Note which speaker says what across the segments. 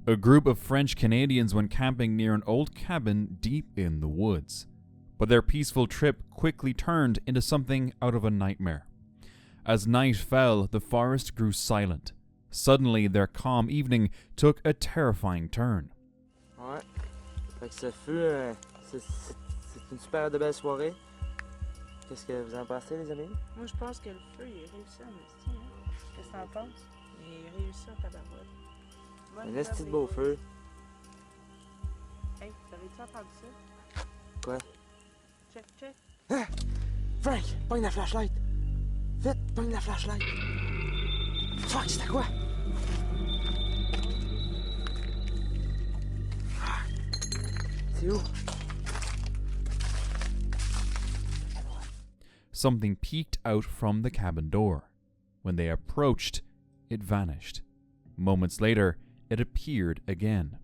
Speaker 1: A group of French Canadians went camping near an old cabin deep in the woods. But their peaceful trip quickly turned into something out of a nightmare. As night fell, the forest grew silent. Suddenly, their calm evening took a terrifying turn.
Speaker 2: Ouais. Fait que ce fut c'est une super de belle soirée. Qu'est-ce que vous en pensez, les amis?
Speaker 3: Moi, je pense que le feu, il est réussi en esti, hein? Qu'est-ce que t'en penses? Il est réussi en tabarouette.
Speaker 2: Un esti de beau feu.
Speaker 3: Hey, t'avais-tu entendu ça?
Speaker 2: Quoi?
Speaker 3: Check, check.
Speaker 2: Ah! Frank, pogne la flashlight! Vite, pogne la flashlight! Fuck, c'était quoi? Ah! C'est où?
Speaker 1: Something peeked out from the cabin door. When they approached, it vanished. Moments later, it appeared again.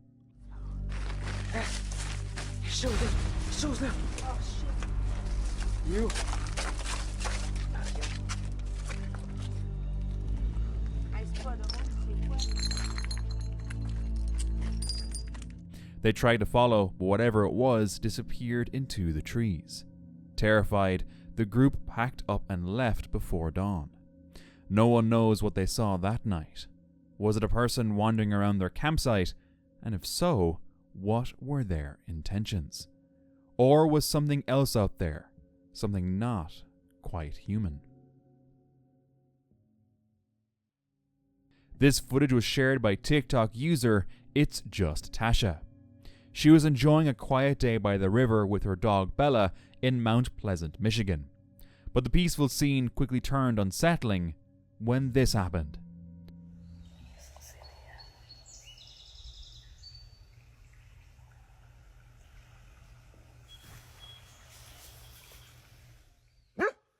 Speaker 2: Shows them!
Speaker 3: Oh, shit.
Speaker 2: You!
Speaker 3: Hey, c'est pas drôle, c'est quoi?
Speaker 1: They tried to follow, but whatever it was disappeared into the trees. Terrified, the group packed up and left before dawn. No one knows what they saw that night. Was it a person wandering around their campsite? And if so, what were their intentions? Or was something else out there? Something not quite human? This footage was shared by TikTok user It's Just Tasha. She was enjoying a quiet day by the river with her dog Bella in Mount Pleasant, Michigan. But the peaceful scene quickly turned unsettling when this happened.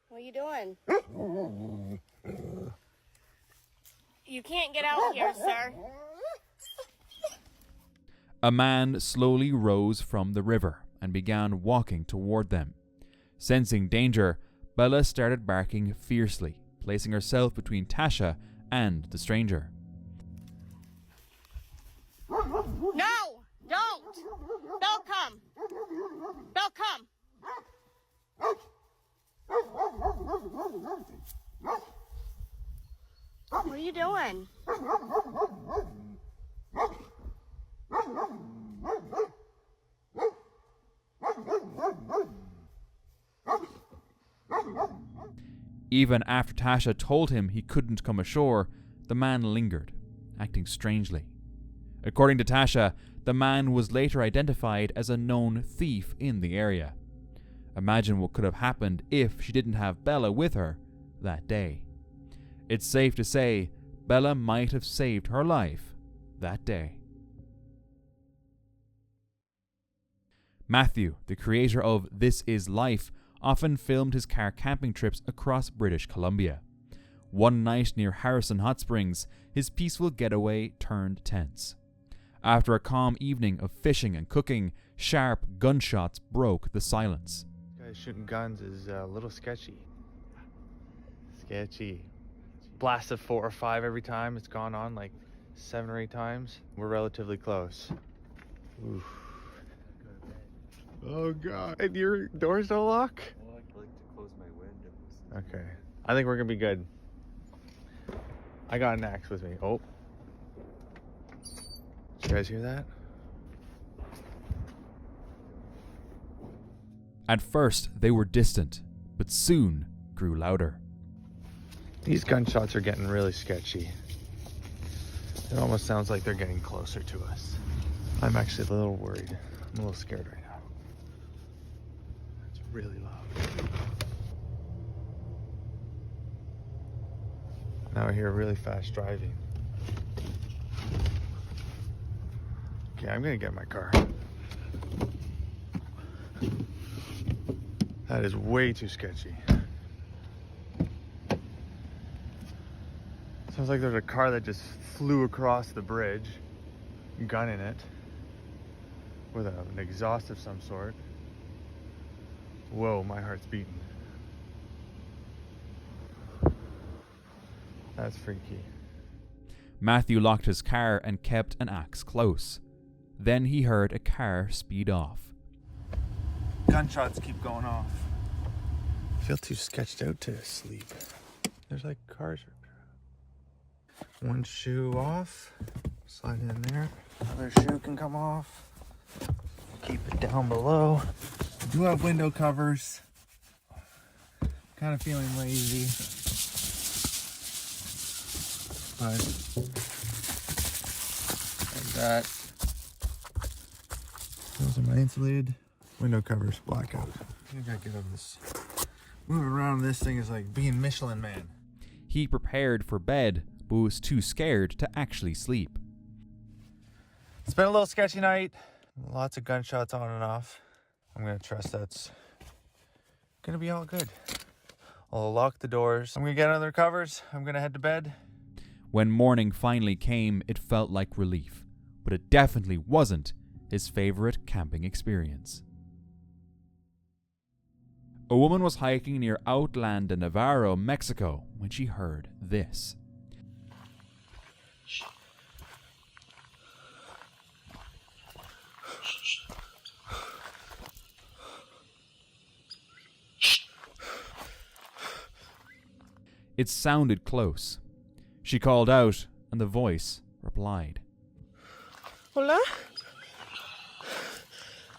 Speaker 3: What are you doing? You can't get out here, sir.
Speaker 1: A man slowly rose from the river and began walking toward them. Sensing danger, Bella started barking fiercely, placing herself between Tasha and the stranger.
Speaker 3: No! Don't! Don't come! Don't come! What are you doing?
Speaker 1: Even after Tasha told him he couldn't come ashore, the man lingered, acting strangely. According to Tasha, the man was later identified as a known thief in the area. Imagine what could have happened if she didn't have Bella with her that day. It's safe to say Bella might have saved her life that day. Matthew, the creator of This Is Life, often filmed his car camping trips across British Columbia. One night near Harrison Hot Springs, his peaceful getaway turned tense. After a calm evening of fishing and cooking, sharp gunshots broke the silence.
Speaker 4: Guys shooting guns is a little sketchy. Sketchy. Blasts of 4 or 5 every time. It's gone on like 7 or 8 times. We're relatively close. Oof. Oh God. And your doors don't lock?
Speaker 5: Well, I'd like to close my windows.
Speaker 4: Okay. I think we're gonna be good. I got an axe with me. Oh. Did you guys hear that?
Speaker 1: At first, they were distant, but soon grew louder.
Speaker 4: These gunshots are getting really sketchy. It almost sounds like they're getting closer to us. I'm actually a little worried. I'm a little scared right now. It's really loud. Now I hear really fast driving. Okay, I'm gonna get in my car. That is way too sketchy. Sounds like there's a car that just flew across the bridge, gun in it, with an exhaust of some sort. Whoa, my heart's beating. That's freaky.
Speaker 1: Matthew locked his car and kept an axe close. Then he heard a car speed off.
Speaker 4: Gunshots keep going off. I feel too sketched out to sleep. There's like cars. One shoe off. Slide in there. Another shoe can come off. Keep it down below. I do have window covers. Kind of feeling lazy. But like that. Those are my insulated window covers. Blackout. I think I get on this. Moving around this thing is like being Michelin Man.
Speaker 1: He prepared for bed, but was too scared to actually sleep.
Speaker 4: It's been a little sketchy night. Lots of gunshots on and off. I'm gonna trust that's gonna be all good. I'll lock the doors. I'm gonna get under the covers. I'm gonna head to bed.
Speaker 1: When morning finally came, it felt like relief, but it definitely wasn't his favorite camping experience. A woman was hiking near Outland in Navarro, Mexico, when she heard this. It sounded close. She called out, and the voice replied.
Speaker 3: Hola?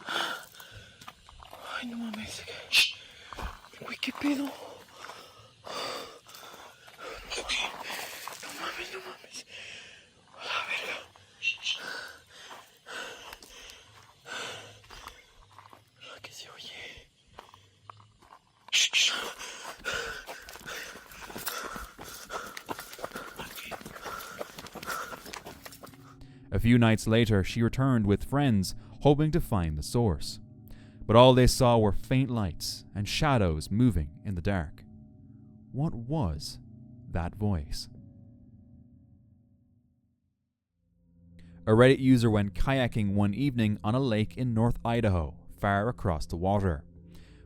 Speaker 3: Ay, no mames. Uy, qué pedo. No mames, no mames. A la verga. ¿Qué se oye?
Speaker 1: A few nights later, she returned with friends, hoping to find the source. But all they saw were faint lights and shadows moving in the dark. What was that voice? A Reddit user went kayaking one evening on a lake in North Idaho, far across the water.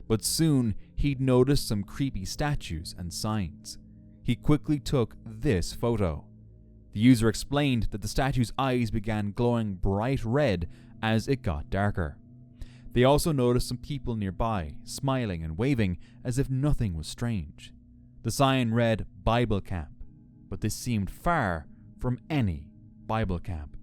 Speaker 1: But soon, he'd noticed some creepy statues and signs. He quickly took this photo. The user explained that the statue's eyes began glowing bright red as it got darker. They also noticed some people nearby, smiling and waving as if nothing was strange. The sign read Bible Camp, but this seemed far from any Bible camp.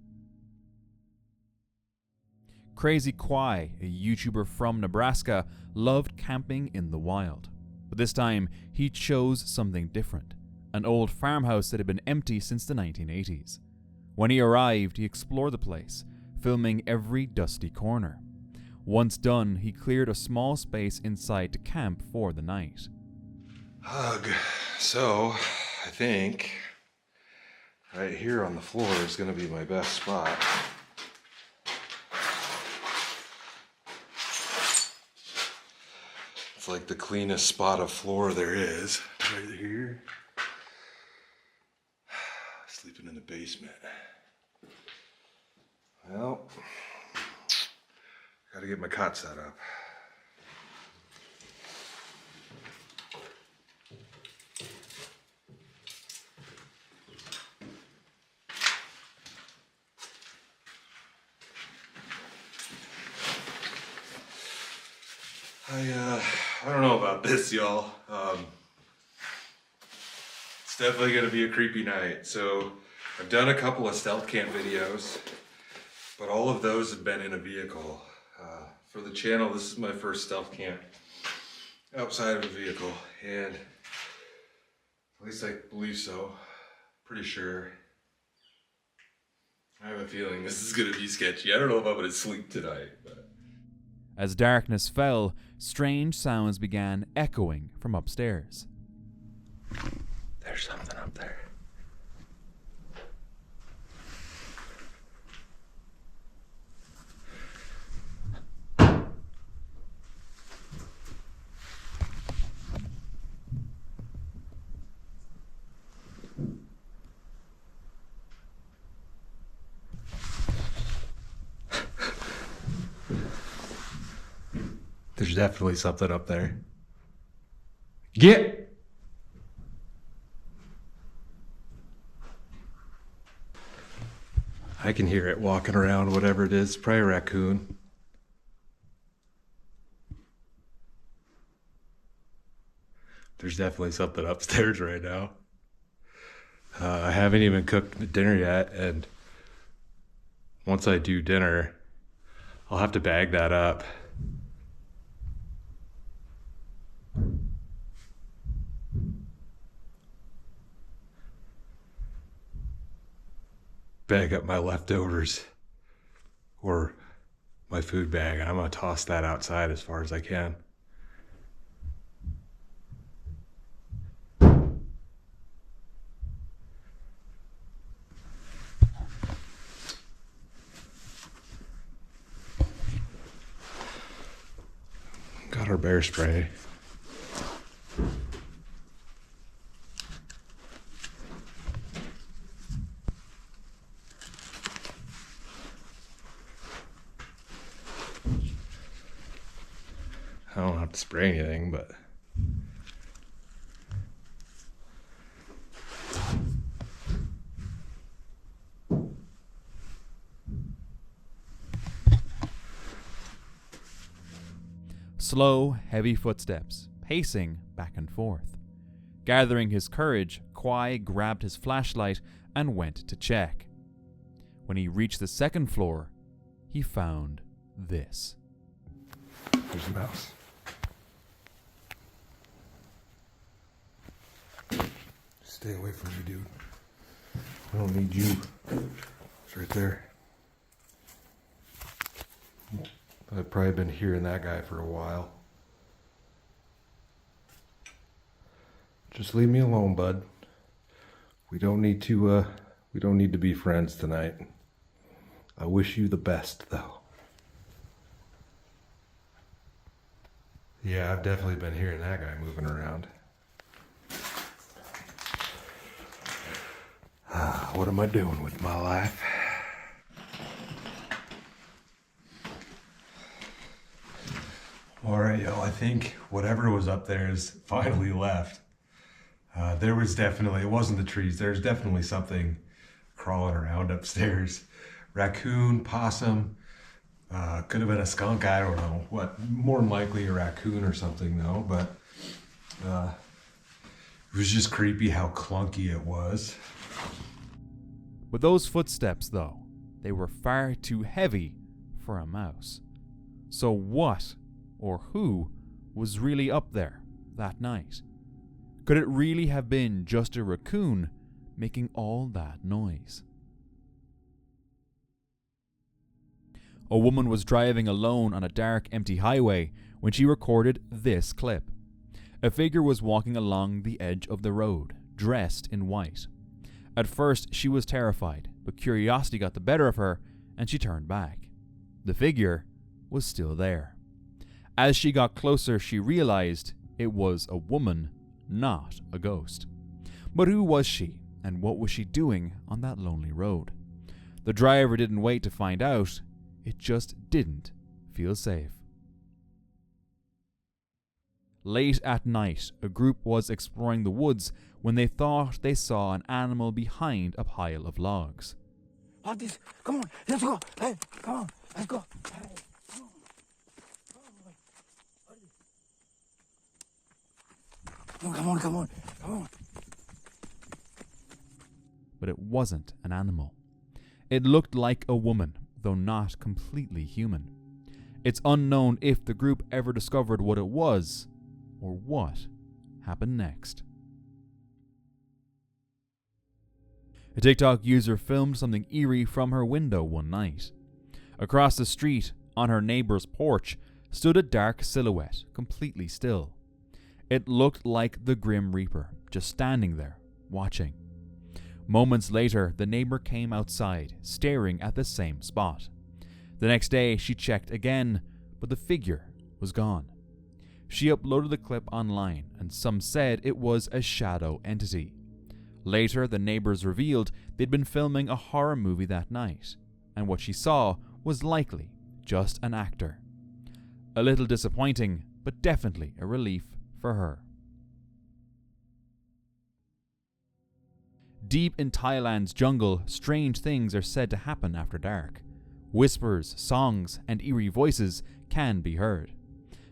Speaker 1: Crazy Kwai, a YouTuber from Nebraska, loved camping in the wild. But this time, he chose something different. An old farmhouse that had been empty since the 1980s. When he arrived, he explored the place, filming every dusty corner. Once done, he cleared a small space inside to camp for the night.
Speaker 6: Hug. So, I think right here on the floor is going to be my best spot. It's like the cleanest spot of floor there is, right here. Sleeping in the basement. Well, gotta get my cot set up. I don't know about this, y'all. It's definitely gonna be a creepy night. So I've done a couple of stealth camp videos, but all of those have been in a vehicle. For the channel, this is my first stealth camp outside of a vehicle, and at least I believe so. Pretty sure. I have a feeling this is gonna be sketchy. I don't know if I'm gonna sleep tonight, but.
Speaker 1: As darkness fell, strange sounds began echoing from upstairs.
Speaker 6: There's something up there. There's definitely something up there. Get! I can hear it walking around, whatever it is. Probably a raccoon. There's definitely something upstairs right now. I haven't even cooked dinner yet, and once I do dinner, I'll have to bag that up. Bag up my leftovers or my food bag, and I'm gonna toss that outside as far as I can. Got our bear spray. I don't have to spray anything, but
Speaker 1: Slow, heavy footsteps, pacing back and forth. Gathering his courage, Kwai grabbed his flashlight and went to check. When he reached the second floor, he found this.
Speaker 6: there's a mouse. Stay away from me, dude. I don't need you. It's right there. I've probably been hearing that guy for a while. Just leave me alone, bud. We don't need to be friends tonight. I wish you the best, though. Yeah, I've definitely been hearing that guy moving around. What am I doing with my life? All right, yo, I think whatever was up there is finally left. There was definitely, it wasn't the trees, there's definitely something crawling around upstairs. Raccoon, possum, could have been a skunk, I don't know. What, more than likely a raccoon or something though, but it was just creepy how clunky it was.
Speaker 1: With those footsteps, though, they were far too heavy for a mouse. So what or who was really up there that night? Could it really have been just a raccoon making all that noise? A woman was driving alone on a dark, empty highway when she recorded this clip. A figure was walking along the edge of the road, dressed in white. At first, she was terrified, but curiosity got the better of her, and she turned back. The figure was still there. As she got closer, she realized it was a woman, not a ghost. But who was she, and what was she doing on that lonely road? The driver didn't wait to find out, it just didn't feel safe. Late at night, a group was exploring the woods when they thought they saw an animal behind a pile of logs.
Speaker 2: What is? Come on, let's go. Hey, come on, let's go. Hey, come on.
Speaker 1: But it wasn't an animal. It looked like a woman, though not completely human. It's unknown if the group ever discovered what it was, or what happened next. A TikTok user filmed something eerie from her window one night. Across the street, on her neighbor's porch, stood a dark silhouette, completely still. It looked like the Grim Reaper, just standing there, watching. Moments later, the neighbor came outside, staring at the same spot. The next day, she checked again, but the figure was gone. She uploaded the clip online, and some said it was a shadow entity. Later, the neighbors revealed they'd been filming a horror movie that night, and what she saw was likely just an actor. A little disappointing, but definitely a relief for her. Deep in Thailand's jungle, strange things are said to happen after dark. Whispers, songs, and eerie voices can be heard.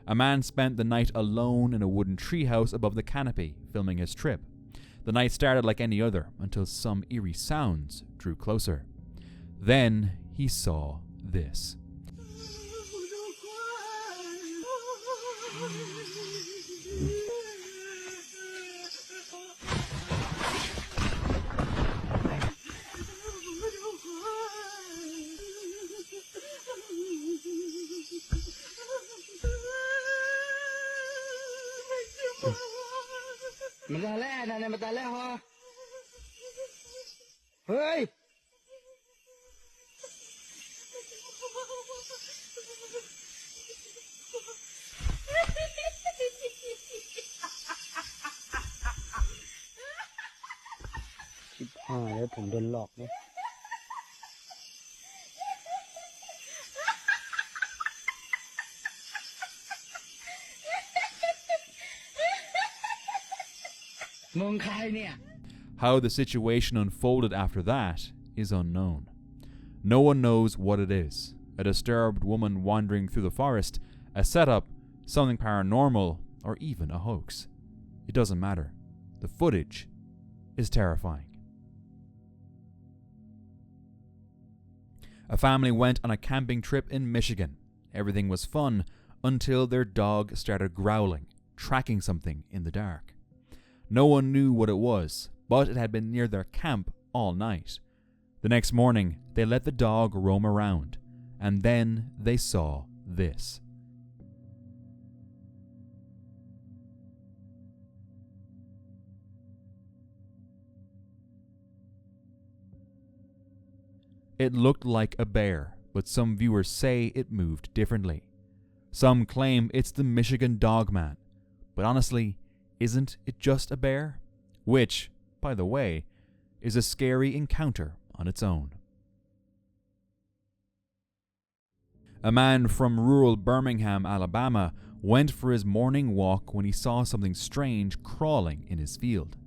Speaker 1: A man spent the night alone in a wooden treehouse above the canopy, filming his trip. The night started like any other until some eerie sounds drew closer. Then he saw this.
Speaker 2: Hey! Rồi,ผมโดนหลอกเนี่ย
Speaker 1: How the situation unfolded after that is unknown. No one knows what it is. A disturbed woman wandering through the forest, a setup, something paranormal, or even a hoax. It doesn't matter. The footage is terrifying. A family went on a camping trip in Michigan. Everything was fun until their dog started growling, tracking something in the dark. No one knew what it was, but it had been near their camp all night. The next morning, they let the dog roam around, and then they saw this. It looked like a bear, but some viewers say it moved differently. Some claim it's the Michigan Dogman, but honestly, isn't it just a bear? Which, by the way, is a scary encounter on its own. A man from rural Birmingham, Alabama, went for his morning walk when he saw something strange crawling in his field.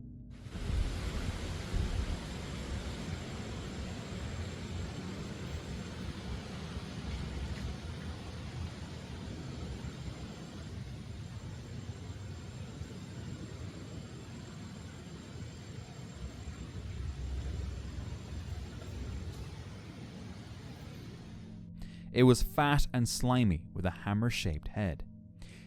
Speaker 1: It was fat and slimy with a hammer-shaped head.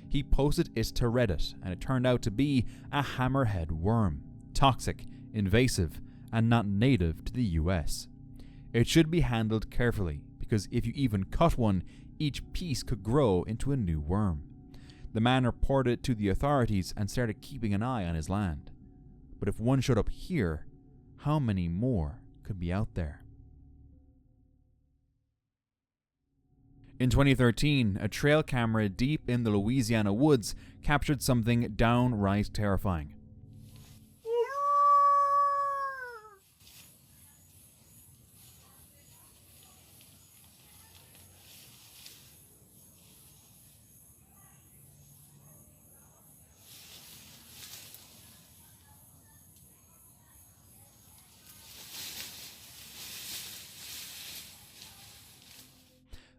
Speaker 1: He posted it to Reddit, and it turned out to be a hammerhead worm, toxic, invasive, and not native to the US. It should be handled carefully, because if you even cut one, each piece could grow into a new worm. The man reported it to the authorities and started keeping an eye on his land. But if one showed up here, how many more could be out there? In 2013, a trail camera deep in the Louisiana woods captured something downright terrifying.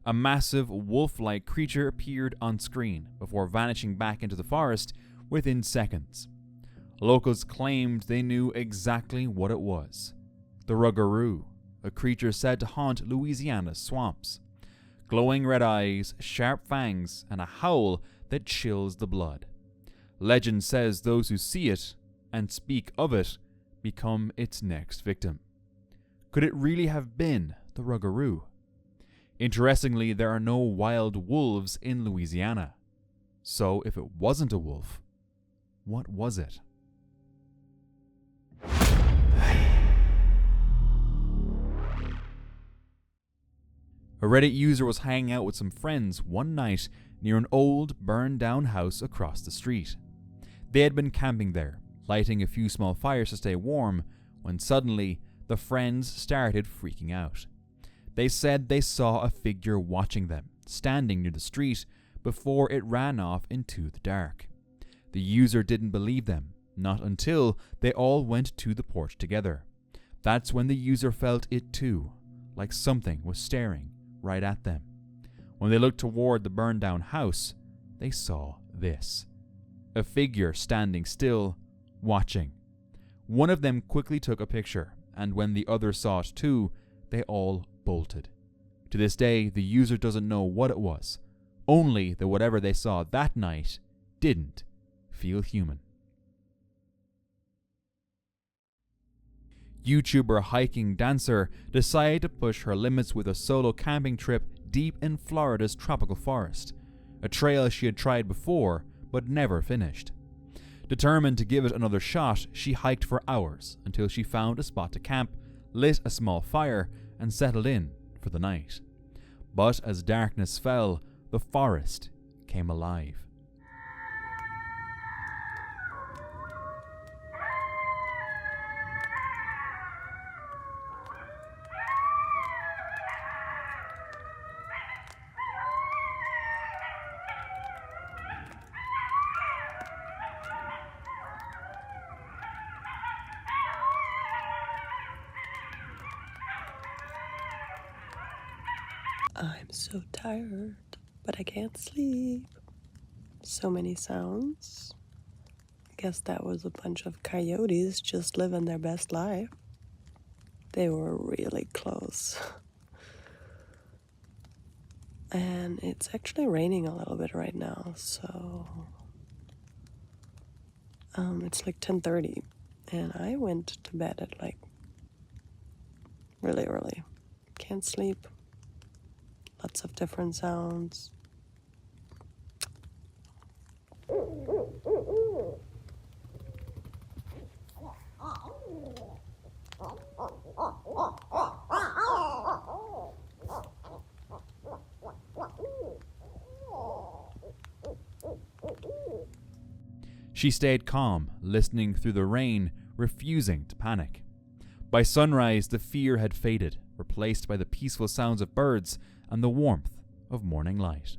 Speaker 1: A massive wolf-like creature appeared on screen before vanishing back into the forest within seconds. Locals claimed they knew exactly what it was. The rugaroo, a creature said to haunt Louisiana's swamps. Glowing red eyes, sharp fangs, and a howl that chills the blood. Legend says those who see it and speak of it become its next victim. Could it really have been the rugaroo? Interestingly, there are no wild wolves in Louisiana. So if it wasn't a wolf, what was it? A Reddit user was hanging out with some friends one night near an old, burned-down house across the street. They had been camping there, lighting a few small fires to stay warm, when suddenly the friends started freaking out. They said they saw a figure watching them, standing near the street, before it ran off into the dark. The user didn't believe them, not until they all went to the porch together. That's when the user felt it too, like something was staring right at them. When they looked toward the burned down house, they saw this. A figure standing still, watching. One of them quickly took a picture, and when the others saw it too, they all bolted. To this day, the user doesn't know what it was, only that whatever they saw that night didn't feel human. YouTuber Hiking Dancer decided to push her limits with a solo camping trip deep in Florida's tropical forest, a trail she had tried before but never finished. Determined to give it another shot, she hiked for hours until she found a spot to camp, lit a small fire, and settled in for the night. But as darkness fell, the forest came alive.
Speaker 7: I'm so tired, but I can't sleep. So many sounds. I guess that was a bunch of coyotes just living their best life. They were really close. And it's actually raining a little bit right now, so it's like 10:30, and I went to bed at like really early. Can't sleep. Lots of different sounds.
Speaker 1: She stayed calm, listening through the rain, refusing to panic. By sunrise, the fear had faded, replaced by the peaceful sounds of birds and the warmth of morning light.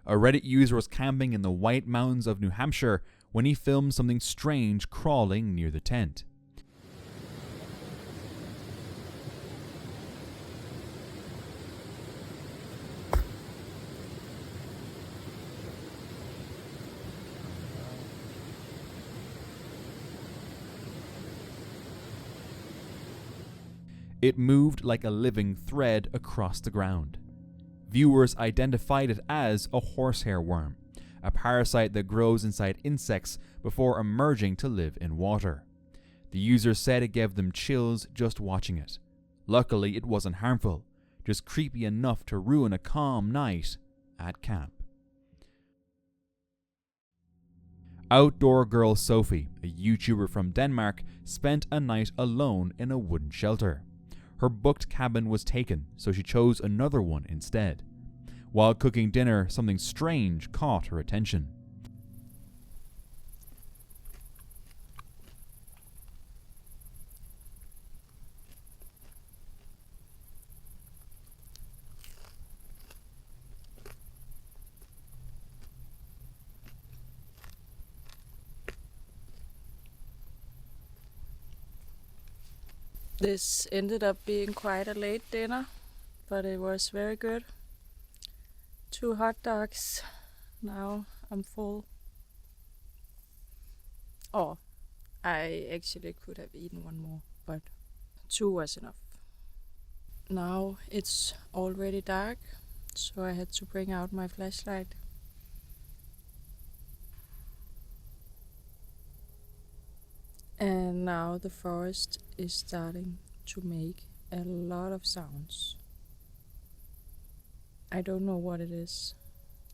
Speaker 1: A Reddit user was camping in the White Mountains of New Hampshire when he filmed something strange crawling near the tent. It moved like a living thread across the ground. Viewers identified it as a horsehair worm, a parasite that grows inside insects before emerging to live in water. The user said it gave them chills just watching it. Luckily, it wasn't harmful, just creepy enough to ruin a calm night at camp. Outdoor girl Sophie, a YouTuber from Denmark, spent a night alone in a wooden shelter. Her booked cabin was taken, so she chose another one instead. While cooking dinner, something strange caught her attention.
Speaker 3: This ended up being quite a late dinner, but it was very good. 2 hot dogs. Now I'm full. Oh, I actually could have eaten one more, but 2 was enough. Now it's already dark, so I had to bring out my flashlight. And now the forest is starting to make a lot of sounds. I don't know what it is.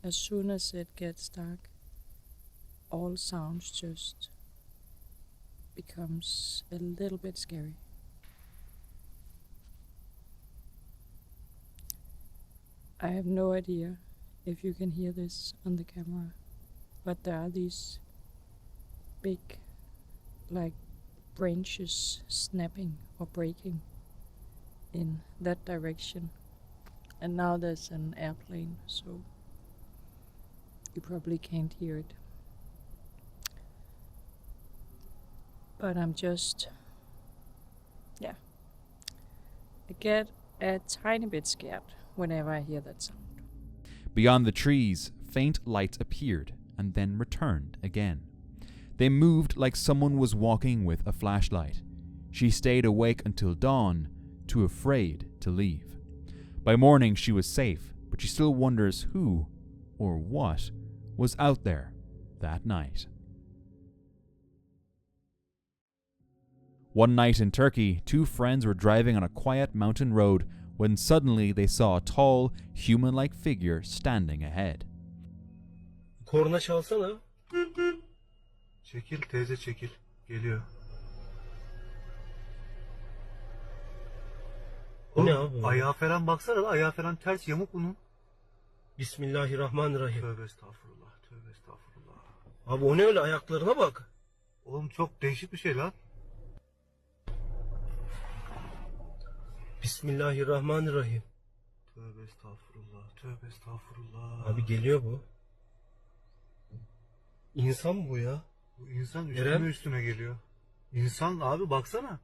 Speaker 3: As soon as it gets dark, all sounds just becomes a little bit scary. I have no idea if you can hear this on the camera, but there are these big like branches snapping or breaking in that direction. And now there's an airplane, so you probably can't hear it. But I'm just, yeah. I get a tiny bit scared whenever I hear that sound.
Speaker 1: Beyond the trees, faint lights appeared and then returned again. They moved like someone was walking with a flashlight. She stayed awake until dawn, too afraid to leave. By morning she was safe, but she still wonders who, or what, was out there that night. One night in Turkey, two friends were driving on a quiet mountain road when suddenly they saw a tall, human-like figure standing ahead.
Speaker 8: Korna çalsana.
Speaker 9: Çekil teyze çekil. Geliyor.
Speaker 8: O ne abi?
Speaker 9: Ayağı falan baksana da ayağı falan ters yamuk bunun.
Speaker 8: Bismillahirrahmanirrahim.
Speaker 9: Tövbe estağfurullah. Tövbe estağfurullah.
Speaker 8: Abi o ne öyle, ayaklarına bak.
Speaker 9: Oğlum çok değişik bir şey lan.
Speaker 8: Bismillahirrahmanirrahim.
Speaker 9: Tövbe estağfurullah. Tövbe estağfurullah.
Speaker 8: Abi geliyor bu. İnsan mı bu ya?
Speaker 9: Bu insan
Speaker 8: Eren?
Speaker 9: üstüme geliyor. İnsan abi baksana.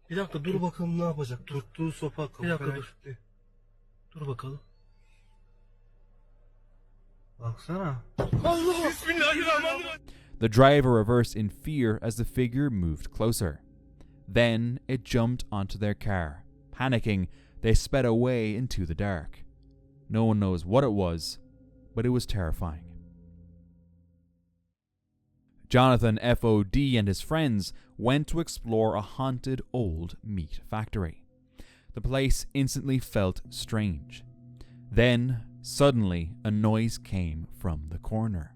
Speaker 8: Bir dakika dur bakalım ne yapacak. Dur.
Speaker 9: Tuttuğu sopa kapı
Speaker 8: Bir dakika
Speaker 9: falan
Speaker 8: dur.
Speaker 9: kilitli.
Speaker 8: Dur bakalım.
Speaker 9: Baksana.
Speaker 8: Allah! Bismillahirrahmanirrahim.
Speaker 1: The driver reversed in fear as the figure moved closer. Then it jumped onto their car. Panicking, they sped away into the dark. No one knows what it was, but it was terrifying. Jonathan FOD and his friends went to explore a haunted old meat factory. The place instantly felt strange. Then, suddenly, a noise came from the corner.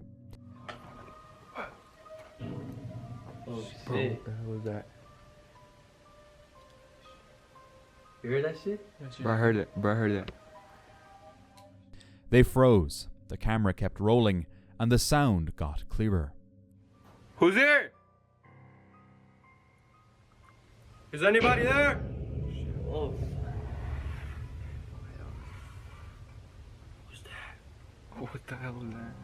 Speaker 5: Oh
Speaker 4: Bro, what the hell was that?
Speaker 5: You heard that shit?
Speaker 4: Bro, I heard it. Bro, I heard it.
Speaker 1: They froze, the camera kept rolling, and the sound got clearer.
Speaker 8: Who's there? Is anybody there?
Speaker 5: Oh.
Speaker 8: Who's that?
Speaker 4: What the hell was that?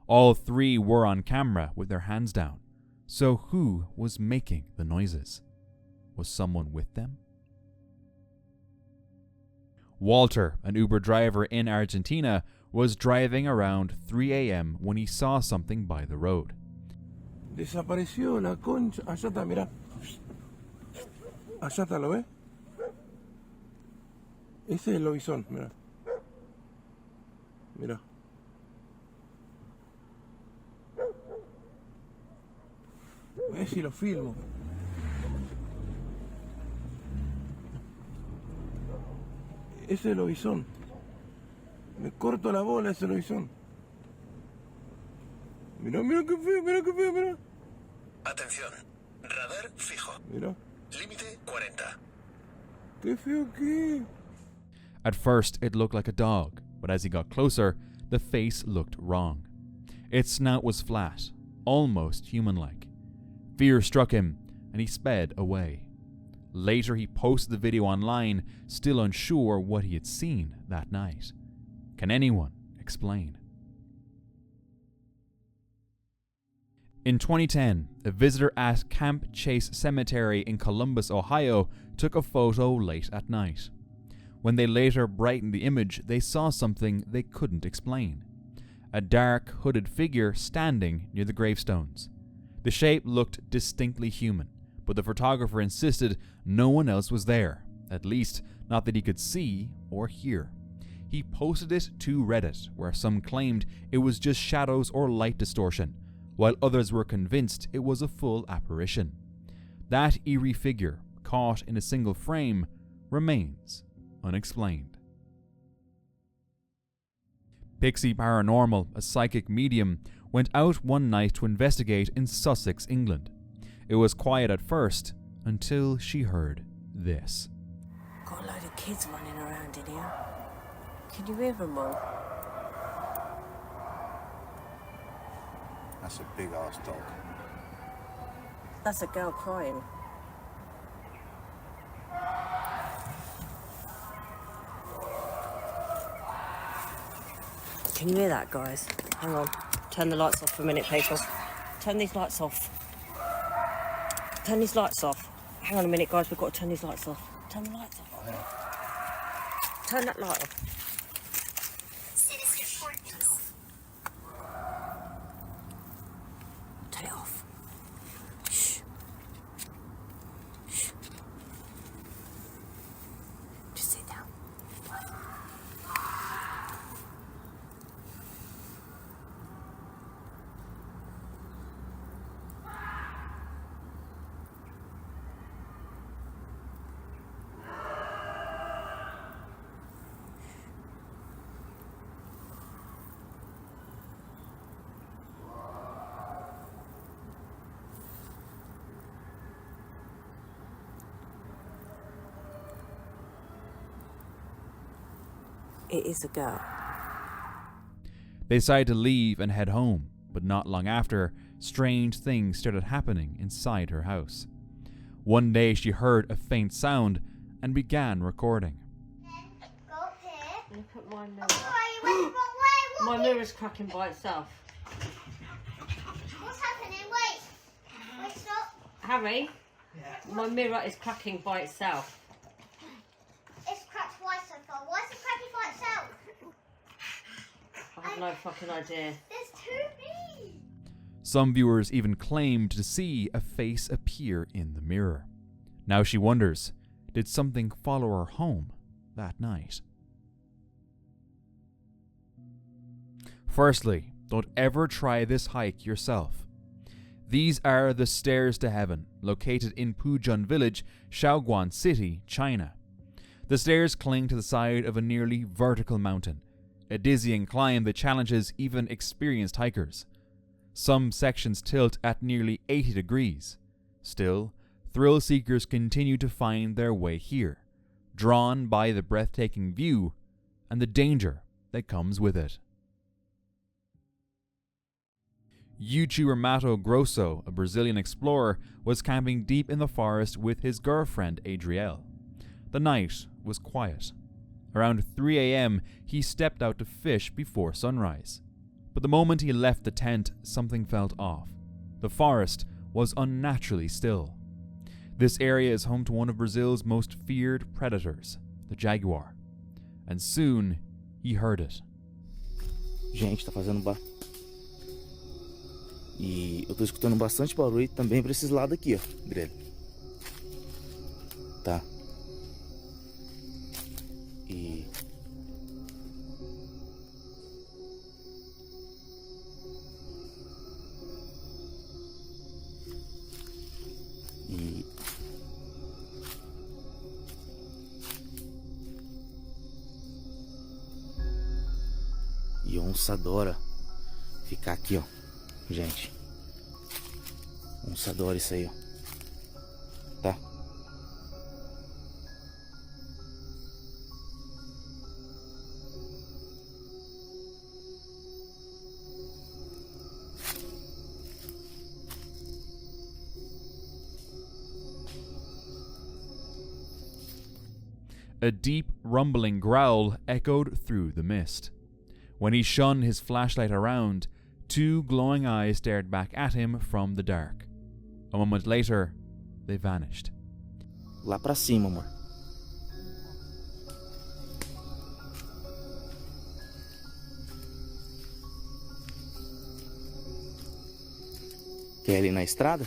Speaker 1: All three were on camera with their hands down. So who was making the noises? Was someone with them? Walter, an Uber driver in Argentina, was driving around 3 a.m. when he saw something by the road.
Speaker 10: Desapareció la concha. Allá está, mirá. Allá está, ¿lo ves? Ese es el lobizón, mirá. Mirá. A ver si lo filmo. Ese es el lobizón. Me corto la bola ese lobizón. Mirá, mirá qué feo, mirá qué feo, mirá.
Speaker 11: Atención, radar fijo.
Speaker 10: Mirá.
Speaker 11: Límite 40.
Speaker 10: Qué feo que es.
Speaker 1: At first, it looked like a dog, but as he got closer, the face looked wrong. Its snout was flat, almost human-like. Fear struck him, and he sped away. Later, he posted the video online, still unsure what he had seen that night. Can anyone explain? In 2010, a visitor at Camp Chase Cemetery in Columbus, Ohio, took a photo late at night. When they later brightened the image, they saw something they couldn't explain. A dark, hooded figure standing near the gravestones. The shape looked distinctly human, but the photographer insisted no one else was there, at least not that he could see or hear. He posted it to Reddit, where some claimed it was just shadows or light distortion, while others were convinced it was a full apparition. That eerie figure, caught in a single frame, remains unexplained. Pixie Paranormal, a psychic medium, went out one night to investigate in Sussex, England. It was quiet at first, until she heard this.
Speaker 12: Got a load of kids running around in here. Can you hear them all?
Speaker 11: That's a big ass dog.
Speaker 12: That's a girl crying. Can you hear that, guys? Hang on. Turn the lights off for a minute, people. Turn these lights off. Turn these lights off. Hang on a minute, guys. We've got to turn these lights off. Turn the lights off. Turn that light off. Turn it off. Shh. Shh. Just sit down. It is a girl.
Speaker 1: They decided to leave and head home, but not long after, strange things started happening inside her house. One day she heard a faint sound and began recording.
Speaker 12: Go up here. Look at my mirror. My mirror's cracking by itself.
Speaker 13: What's happening? Wait, stop.
Speaker 12: Harry, my mirror is cracking by itself.
Speaker 13: It's cracked twice so far. Why is it cracking by itself?
Speaker 12: I have no fucking idea.
Speaker 13: There's two bees.
Speaker 1: Some viewers even claimed to see a face appear in the mirror. Now she wonders, did something follow her home that night? Firstly, don't ever try this hike yourself. These are the stairs to heaven, located in Pujun village, Shaoguan City, China. The stairs cling to the side of a nearly vertical mountain, a dizzying climb that challenges even experienced hikers. Some sections tilt at nearly 80 degrees. Still, thrill seekers continue to find their way here, drawn by the breathtaking view and the danger that comes with it. YouTuber Mato Grosso, a Brazilian explorer, was camping deep in the forest with his girlfriend Adrielle. The night was quiet. Around 3 a.m., he stepped out to fish before sunrise. But the moment he left the tent, something felt off. The forest was unnaturally still. This area is home to one of Brazil's most feared predators, the Jaguar. And soon, he heard it.
Speaker 14: Gente, tá fazendo E eu tô escutando bastante barulho também pra esses lados aqui, ó, Grelha. Tá. E onça adora ficar aqui, ó. Gente, onça adora isso aí, ó. Tá?
Speaker 1: A deep, rumbling growl echoed through the mist. When he shone his flashlight around, two glowing eyes stared back at him from the dark. A moment later, they vanished.
Speaker 14: Lá pra cima, amor. Quer ir na estrada?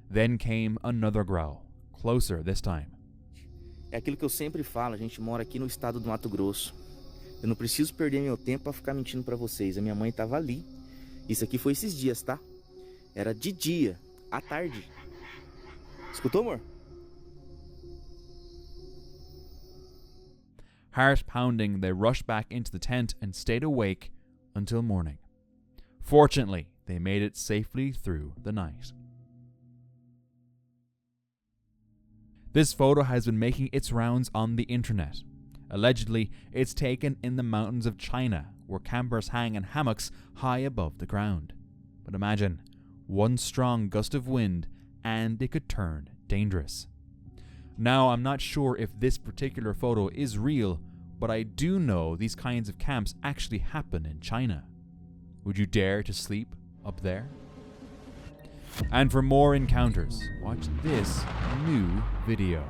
Speaker 1: Then came another growl, closer this time.
Speaker 14: É aquilo que eu sempre falo, a gente mora aqui no estado do Mato Grosso. Eu não preciso perder meu tempo pra ficar mentindo pra vocês. A minha mãe tava ali. Isso aqui foi esses dias, tá? Era de dia, à tarde. Escutou, amor?
Speaker 1: Heart pounding, they rushed back into the tent and stayed awake until morning. Fortunately, they made it safely through the night. This photo has been making its rounds on the internet. Allegedly, it's taken in the mountains of China, where campers hang in hammocks high above the ground. But imagine, one strong gust of wind and it could turn dangerous. Now, I'm not sure if this particular photo is real, but I do know these kinds of camps actually happen in China. Would you dare to sleep up there? And for more encounters, watch this new video.